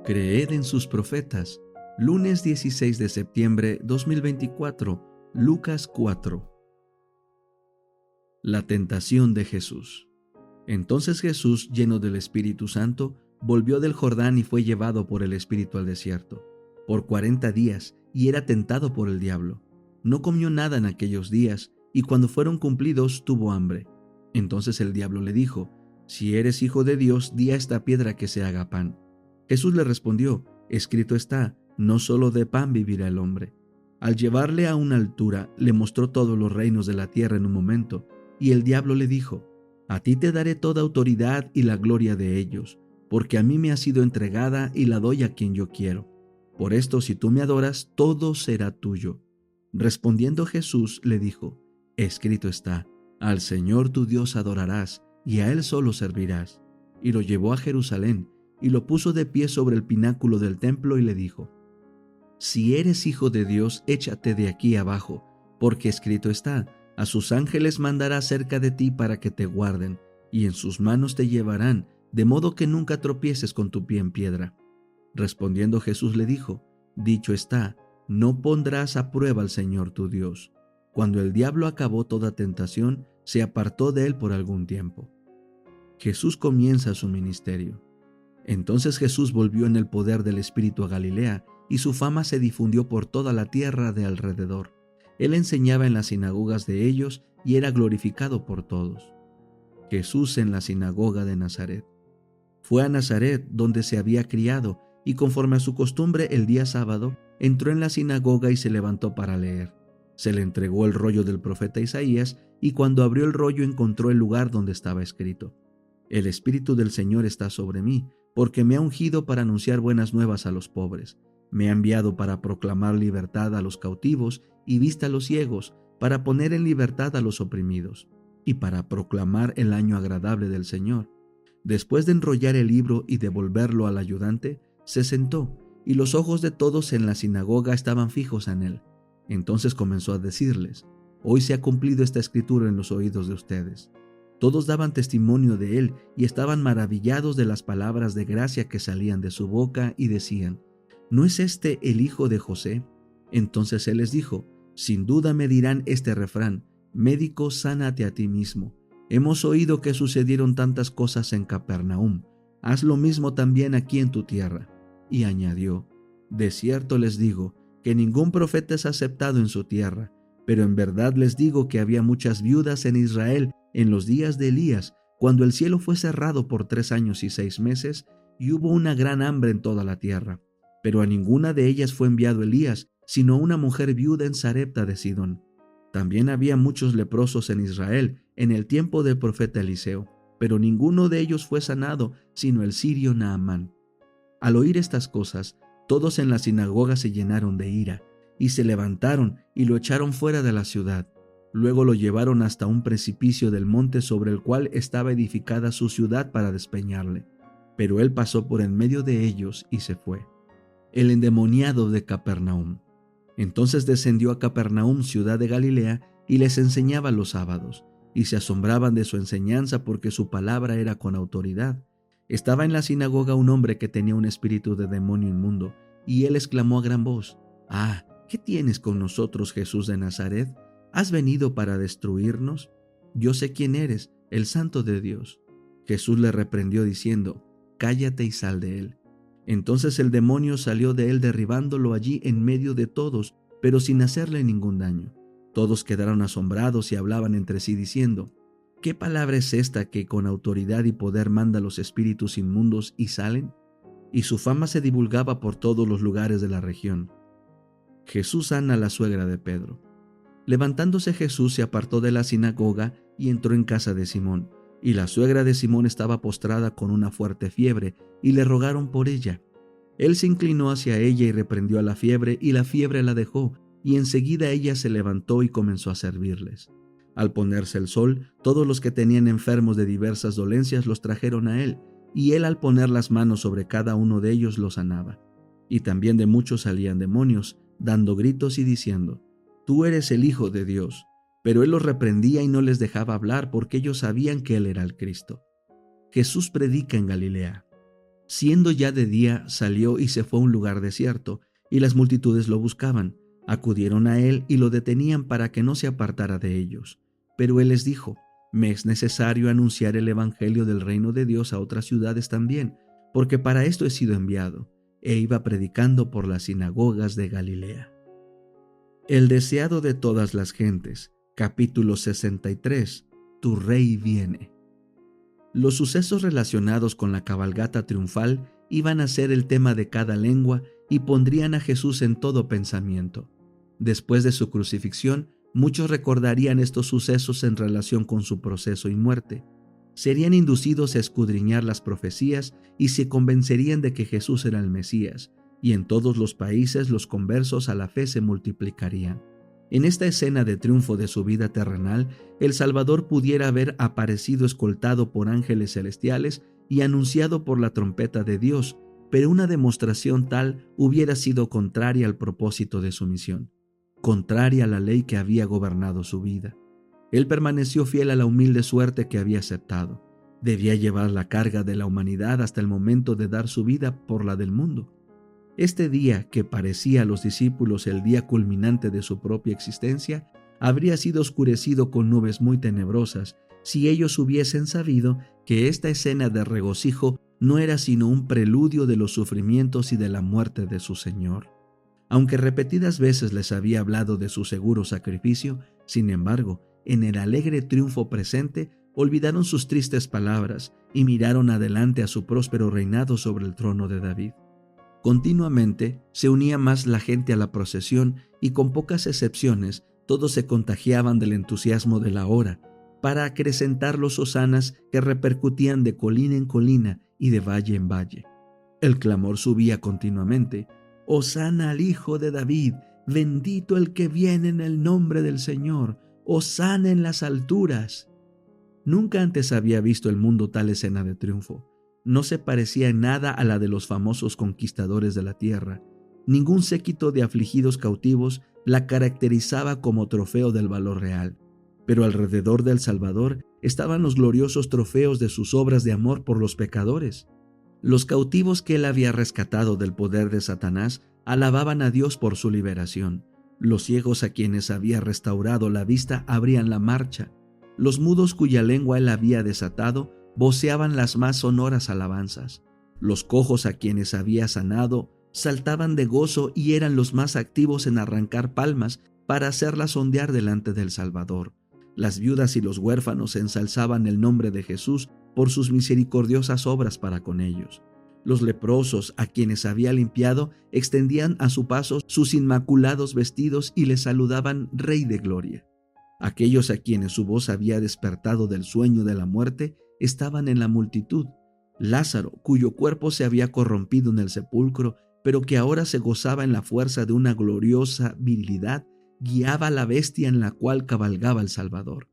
Creed en sus profetas. Lunes 16 de septiembre 2024, Lucas 4. La tentación de Jesús. Entonces Jesús, lleno del Espíritu Santo, volvió del Jordán y fue llevado por el Espíritu al desierto, por 40 días, y era tentado por el diablo. No comió nada en aquellos días, y cuando fueron cumplidos tuvo hambre. Entonces el diablo le dijo: Si eres hijo de Dios, di a esta piedra que se haga pan. Jesús le respondió: Escrito está, no solo de pan vivirá el hombre. Al llevarle a una altura, le mostró todos los reinos de la tierra en un momento, y el diablo le dijo: A ti te daré toda autoridad y la gloria de ellos, porque a mí me ha sido entregada y la doy a quien yo quiero. Por esto, si tú me adoras, todo será tuyo. Respondiendo Jesús le dijo: Escrito está, al Señor tu Dios adorarás, y a Él solo servirás. Y lo llevó a Jerusalén, y lo puso de pie sobre el pináculo del templo, y le dijo: Si eres hijo de Dios, échate de aquí abajo, porque escrito está: A sus ángeles mandará cerca de ti para que te guarden, y en sus manos te llevarán, de modo que nunca tropieces con tu pie en piedra. Respondiendo Jesús le dijo: Dicho está, no pondrás a prueba al Señor tu Dios. Cuando el diablo acabó toda tentación, se apartó de él por algún tiempo. Jesús comienza su ministerio. Entonces Jesús volvió en el poder del Espíritu a Galilea, y su fama se difundió por toda la tierra de alrededor. Él enseñaba en las sinagogas de ellos y era glorificado por todos. Jesús en la sinagoga de Nazaret. Fue a Nazaret, donde se había criado, y conforme a su costumbre el día sábado, entró en la sinagoga y se levantó para leer. Se le entregó el rollo del profeta Isaías, y cuando abrió el rollo encontró el lugar donde estaba escrito: El Espíritu del Señor está sobre mí, porque me ha ungido para anunciar buenas nuevas a los pobres. Me ha enviado para proclamar libertad a los cautivos y vista a los ciegos, para poner en libertad a los oprimidos, y para proclamar el año agradable del Señor. Después de enrollar el libro y devolverlo al ayudante, se sentó, y los ojos de todos en la sinagoga estaban fijos en él. Entonces comenzó a decirles: Hoy se ha cumplido esta escritura en los oídos de ustedes. Todos daban testimonio de él y estaban maravillados de las palabras de gracia que salían de su boca y decían: ¿No es este el hijo de José? Entonces él les dijo: Sin duda me dirán este refrán: Médico, sánate a ti mismo. Hemos oído que sucedieron tantas cosas en Capernaum. Haz lo mismo también aquí en tu tierra. Y añadió: De cierto les digo que ningún profeta es aceptado en su tierra, pero en verdad les digo que había muchas viudas en Israel en los días de Elías, cuando el cielo fue cerrado por 3 años y 6 meses, y hubo una gran hambre en toda la tierra. Pero a ninguna de ellas fue enviado Elías, sino a una mujer viuda en Sarepta de Sidón. También había muchos leprosos en Israel en el tiempo del profeta Eliseo, pero ninguno de ellos fue sanado, sino el sirio Naamán. Al oír estas cosas, todos en la sinagoga se llenaron de ira, y se levantaron y lo echaron fuera de la ciudad. Luego lo llevaron hasta un precipicio del monte sobre el cual estaba edificada su ciudad para despeñarle. Pero él pasó por en medio de ellos y se fue. El endemoniado de Capernaum. Entonces descendió a Capernaum, ciudad de Galilea, y les enseñaba los sábados, y se asombraban de su enseñanza porque su palabra era con autoridad. Estaba en la sinagoga un hombre que tenía un espíritu de demonio inmundo, y él exclamó a gran voz: «Ah, ¿qué tienes con nosotros, Jesús de Nazaret? ¿Has venido para destruirnos? Yo sé quién eres, el Santo de Dios». Jesús le reprendió diciendo: «Cállate y sal de él». Entonces el demonio salió de él, derribándolo allí en medio de todos, pero sin hacerle ningún daño. Todos quedaron asombrados y hablaban entre sí diciendo: «¿Qué palabra es esta que con autoridad y poder manda a los espíritus inmundos y salen?». Y su fama se divulgaba por todos los lugares de la región. Jesús sana a la suegra de Pedro. Levantándose Jesús se apartó de la sinagoga y entró en casa de Simón. Y la suegra de Simón estaba postrada con una fuerte fiebre, y le rogaron por ella. Él se inclinó hacia ella y reprendió a la fiebre, y la fiebre la dejó, y enseguida ella se levantó y comenzó a servirles. Al ponerse el sol, todos los que tenían enfermos de diversas dolencias los trajeron a él, y él al poner las manos sobre cada uno de ellos los sanaba. Y también de muchos salían demonios, dando gritos y diciendo: «Tú eres el Hijo de Dios». Pero él los reprendía y no les dejaba hablar, porque ellos sabían que él era el Cristo. Jesús predica en Galilea. Siendo ya de día, salió y se fue a un lugar desierto, y las multitudes lo buscaban. Acudieron a él y lo detenían para que no se apartara de ellos. Pero él les dijo: Me es necesario anunciar el evangelio del reino de Dios a otras ciudades también, porque para esto he sido enviado. E iba predicando por las sinagogas de Galilea. El deseado de todas las gentes, capítulo 63. Tu rey viene. Los sucesos relacionados con la cabalgata triunfal iban a ser el tema de cada lengua y pondrían a Jesús en todo pensamiento. Después de su crucifixión, muchos recordarían estos sucesos en relación con su proceso y muerte. Serían inducidos a escudriñar las profecías y se convencerían de que Jesús era el Mesías, y en todos los países los conversos a la fe se multiplicarían. En esta escena de triunfo de su vida terrenal, el Salvador pudiera haber aparecido escoltado por ángeles celestiales y anunciado por la trompeta de Dios, pero una demostración tal hubiera sido contraria al propósito de su misión, contraria a la ley que había gobernado su vida. Él permaneció fiel a la humilde suerte que había aceptado. Debía llevar la carga de la humanidad hasta el momento de dar su vida por la del mundo. Este día, que parecía a los discípulos el día culminante de su propia existencia, habría sido oscurecido con nubes muy tenebrosas si ellos hubiesen sabido que esta escena de regocijo no era sino un preludio de los sufrimientos y de la muerte de su Señor. Aunque repetidas veces les había hablado de su seguro sacrificio, sin embargo, en el alegre triunfo presente, olvidaron sus tristes palabras y miraron adelante a su próspero reinado sobre el trono de David. Continuamente se unía más la gente a la procesión y con pocas excepciones todos se contagiaban del entusiasmo de la hora para acrecentar los hosanas que repercutían de colina en colina y de valle en valle. El clamor subía continuamente: «Hosana al Hijo de David, bendito el que viene en el nombre del Señor, hosana en las alturas». Nunca antes había visto el mundo tal escena de triunfo. No se parecía en nada a la de los famosos conquistadores de la tierra. Ningún séquito de afligidos cautivos la caracterizaba como trofeo del valor real. Pero alrededor del Salvador estaban los gloriosos trofeos de sus obras de amor por los pecadores. Los cautivos que él había rescatado del poder de Satanás alababan a Dios por su liberación. Los ciegos a quienes había restaurado la vista abrían la marcha. Los mudos cuya lengua él había desatado voceaban las más sonoras alabanzas. Los cojos a quienes había sanado saltaban de gozo y eran los más activos en arrancar palmas para hacerlas ondear delante del Salvador. Las viudas y los huérfanos ensalzaban el nombre de Jesús por sus misericordiosas obras para con ellos. Los leprosos a quienes había limpiado extendían a su paso sus inmaculados vestidos y le saludaban Rey de Gloria. Aquellos a quienes su voz había despertado del sueño de la muerte estaban en la multitud. Lázaro, cuyo cuerpo se había corrompido en el sepulcro, pero que ahora se gozaba en la fuerza de una gloriosa virilidad, guiaba a la bestia en la cual cabalgaba el Salvador.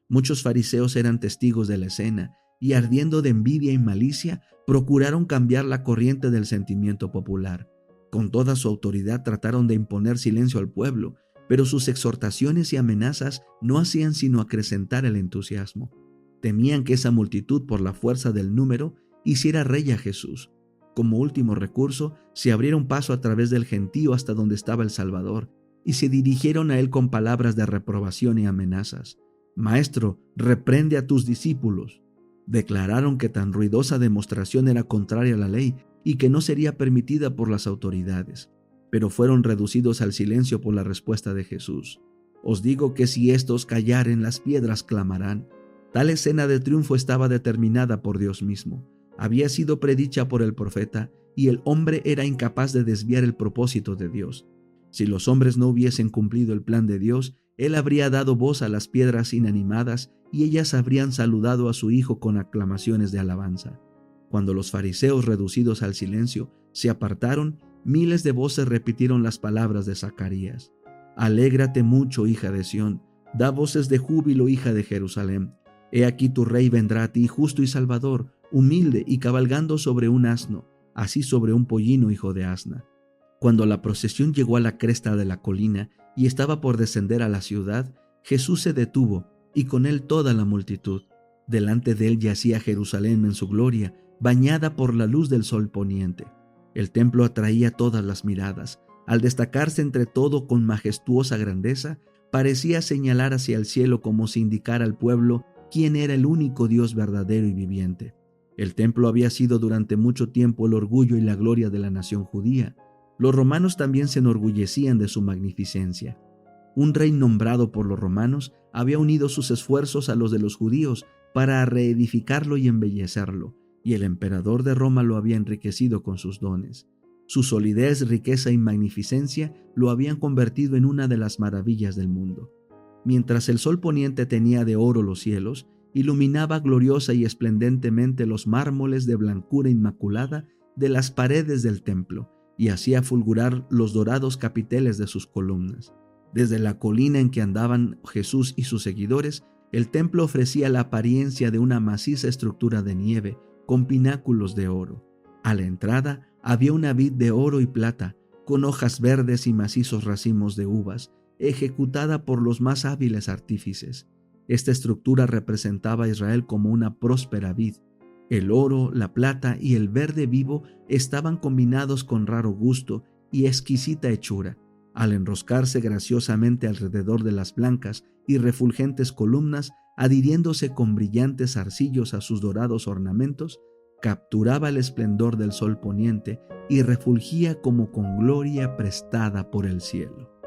Muchos fariseos eran testigos de la escena y, ardiendo de envidia y malicia, procuraron cambiar la corriente del sentimiento popular. Con toda su autoridad trataron de imponer silencio al pueblo, pero sus exhortaciones y amenazas no hacían sino acrecentar el entusiasmo. Temían que esa multitud, por la fuerza del número, hiciera rey a Jesús. Como último recurso, se abrieron paso a través del gentío hasta donde estaba el Salvador, y se dirigieron a él con palabras de reprobación y amenazas. «Maestro, reprende a tus discípulos». Declararon que tan ruidosa demostración era contraria a la ley y que no sería permitida por las autoridades, pero fueron reducidos al silencio por la respuesta de Jesús. «Os digo que si estos callaren, las piedras clamarán». Tal escena de triunfo estaba determinada por Dios mismo. Había sido predicha por el profeta y el hombre era incapaz de desviar el propósito de Dios. Si los hombres no hubiesen cumplido el plan de Dios, Él habría dado voz a las piedras inanimadas y ellas habrían saludado a su Hijo con aclamaciones de alabanza. Cuando los fariseos, reducidos al silencio, se apartaron, miles de voces repitieron las palabras de Zacarías. «Alégrate mucho, hija de Sión, da voces de júbilo, hija de Jerusalén. He aquí tu rey vendrá a ti, justo y salvador, humilde y cabalgando sobre un asno, así sobre un pollino hijo de asna». Cuando la procesión llegó a la cresta de la colina y estaba por descender a la ciudad, Jesús se detuvo y con él toda la multitud. Delante de él yacía Jerusalén en su gloria, bañada por la luz del sol poniente. El templo atraía todas las miradas. Al destacarse entre todo con majestuosa grandeza, parecía señalar hacia el cielo como si indicara al pueblo quién era el único Dios verdadero y viviente. El templo había sido durante mucho tiempo el orgullo y la gloria de la nación judía. Los romanos también se enorgullecían de su magnificencia. Un rey nombrado por los romanos había unido sus esfuerzos a los de los judíos para reedificarlo y embellecerlo, y el emperador de Roma lo había enriquecido con sus dones. Su solidez, riqueza y magnificencia lo habían convertido en una de las maravillas del mundo. Mientras el sol poniente tenía de oro los cielos, iluminaba gloriosa y esplendentemente los mármoles de blancura inmaculada de las paredes del templo y hacía fulgurar los dorados capiteles de sus columnas. Desde la colina en que andaban Jesús y sus seguidores, el templo ofrecía la apariencia de una maciza estructura de nieve con pináculos de oro. A la entrada había una vid de oro y plata, con hojas verdes y macizos racimos de uvas, ejecutada por los más hábiles artífices. Esta estructura representaba a Israel como una próspera vid. El oro, la plata y el verde vivo estaban combinados con raro gusto y exquisita hechura. Al enroscarse graciosamente alrededor de las blancas y refulgentes columnas, adhiriéndose con brillantes arcillos a sus dorados ornamentos, capturaba el esplendor del sol poniente y refulgía como con gloria prestada por el cielo.